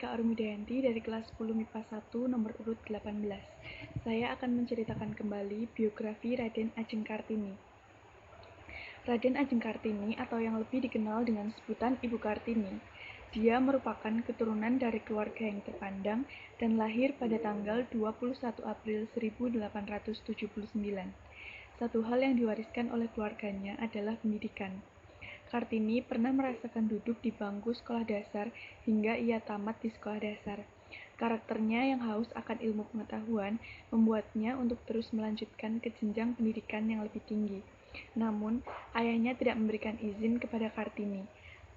Kak Armidayanti dari kelas 10 MIPA 1 nomor urut 18. Saya akan menceritakan kembali biografi Raden Ajeng Kartini. Raden Ajeng Kartini atau yang lebih dikenal dengan sebutan Ibu Kartini. Dia merupakan keturunan dari keluarga yang terpandang dan lahir pada tanggal 21 April 1879. Satu hal yang diwariskan oleh keluarganya adalah pendidikan. Kartini pernah merasakan duduk di bangku sekolah dasar hingga ia tamat di sekolah dasar. Karakternya yang haus akan ilmu pengetahuan membuatnya untuk terus melanjutkan ke jenjang pendidikan yang lebih tinggi. Namun, ayahnya tidak memberikan izin kepada Kartini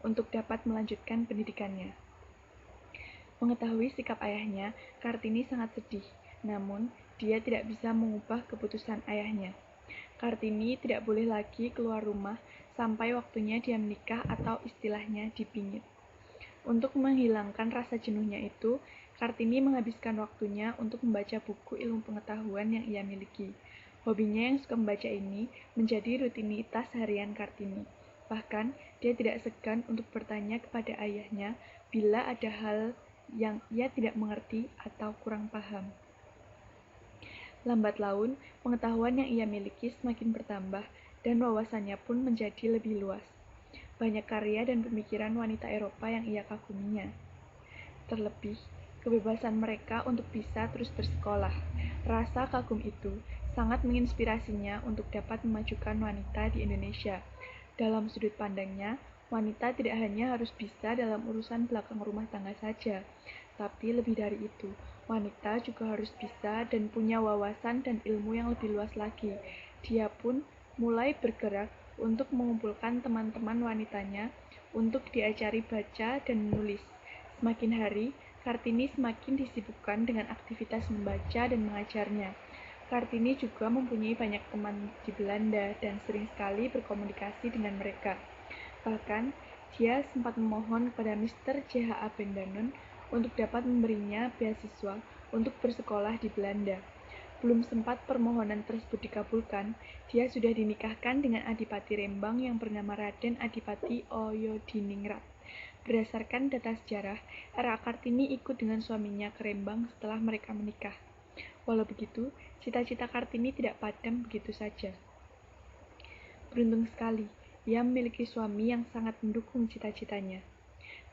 untuk dapat melanjutkan pendidikannya. Mengetahui sikap ayahnya, Kartini sangat sedih. Namun, dia tidak bisa mengubah keputusan ayahnya. Kartini tidak boleh lagi keluar rumah sampai waktunya dia menikah atau istilahnya dipingit. Untuk menghilangkan rasa jenuhnya itu, Kartini menghabiskan waktunya untuk membaca buku ilmu pengetahuan yang ia miliki. Hobinya yang suka membaca ini menjadi rutinitas harian Kartini. Bahkan, dia tidak segan untuk bertanya kepada ayahnya bila ada hal yang ia tidak mengerti atau kurang paham. Lambat laun, pengetahuan yang ia miliki semakin bertambah dan wawasannya pun menjadi lebih luas. Banyak karya dan pemikiran wanita Eropa yang ia kaguminya. Terlebih, kebebasan mereka untuk bisa terus bersekolah. Rasa kagum itu sangat menginspirasinya untuk dapat memajukan wanita di Indonesia. Dalam sudut pandangnya, wanita tidak hanya harus bisa dalam urusan belakang rumah tangga saja, tapi lebih dari itu, wanita juga harus bisa dan punya wawasan dan ilmu yang lebih luas lagi. Dia pun mulai bergerak untuk mengumpulkan teman-teman wanitanya untuk diajari baca dan menulis. Semakin hari, Kartini semakin disibukkan dengan aktivitas membaca dan mengajarnya. Kartini juga mempunyai banyak teman di Belanda dan sering sekali berkomunikasi dengan mereka. Bahkan, dia sempat memohon kepada Mr. J.H.A. Bendanon untuk dapat memberinya beasiswa untuk bersekolah di Belanda. Belum sempat permohonan tersebut dikabulkan, dia sudah dinikahkan dengan Adipati Rembang yang bernama Raden Adipati Oyodiningrat. Berdasarkan data sejarah, R.A. Kartini ikut dengan suaminya ke Rembang setelah mereka menikah. Walau begitu, cita-cita Kartini tidak padam begitu saja. Beruntung sekali, ia memiliki suami yang sangat mendukung cita-citanya.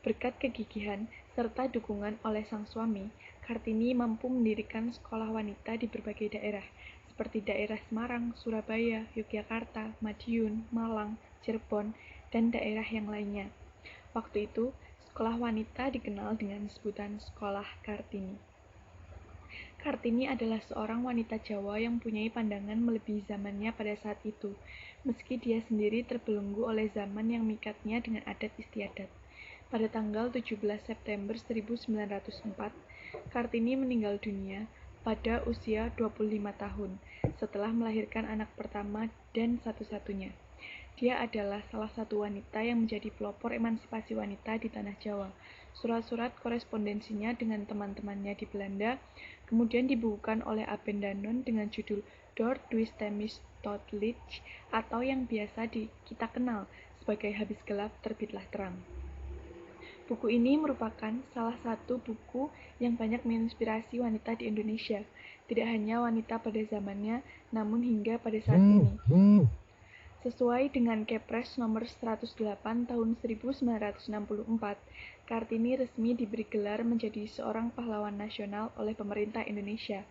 Berkat kegigihan serta dukungan oleh sang suami, Kartini mampu mendirikan sekolah wanita di berbagai daerah, seperti daerah Semarang, Surabaya, Yogyakarta, Madiun, Malang, Cirebon, dan daerah yang lainnya. Waktu itu, sekolah wanita dikenal dengan sebutan Sekolah Kartini. Kartini adalah seorang wanita Jawa yang mempunyai pandangan melebihi zamannya pada saat itu, meski dia sendiri terbelenggu oleh zaman yang mengikatnya dengan adat istiadat. Pada tanggal 17 September 1904, Kartini meninggal dunia pada usia 25 tahun setelah melahirkan anak pertama dan satu-satunya. Dia adalah salah satu wanita yang menjadi pelopor emansipasi wanita di tanah Jawa. Surat-surat korespondensinya dengan teman-temannya di Belanda kemudian dibukukan oleh A. Bendanon dengan judul Door Duistemis tot Licht atau yang biasa kita kenal sebagai Habis Gelap Terbitlah Terang. Buku ini merupakan salah satu buku yang banyak menginspirasi wanita di Indonesia, tidak hanya wanita pada zamannya, namun hingga pada saat ini. Sesuai dengan Kepres nomor 108 tahun 1964, Kartini resmi diberi gelar menjadi seorang pahlawan nasional oleh pemerintah Indonesia.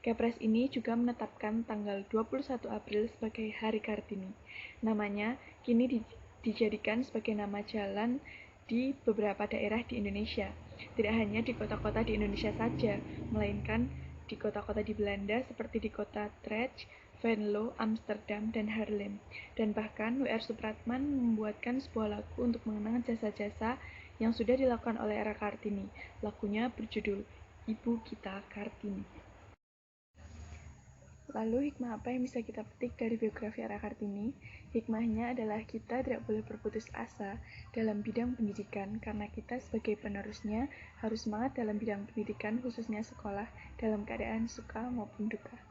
Kepres ini juga menetapkan tanggal 21 April sebagai Hari Kartini. Namanya kini dijadikan sebagai nama jalan di beberapa daerah di Indonesia. Tidak hanya di kota-kota di Indonesia saja, melainkan di kota-kota di Belanda seperti di kota Utrecht, Venlo, Amsterdam, dan Haarlem. Dan bahkan W.R. Supratman membuatkan sebuah lagu untuk mengenang jasa-jasa yang sudah dilakukan oleh R.A. Kartini. Lagunya berjudul Ibu Kita Kartini. Lalu hikmah apa yang bisa kita petik dari biografi R.A. Kartini? Hikmahnya adalah kita tidak boleh berputus asa dalam bidang pendidikan karena kita sebagai penerusnya harus semangat dalam bidang pendidikan khususnya sekolah dalam keadaan suka maupun duka.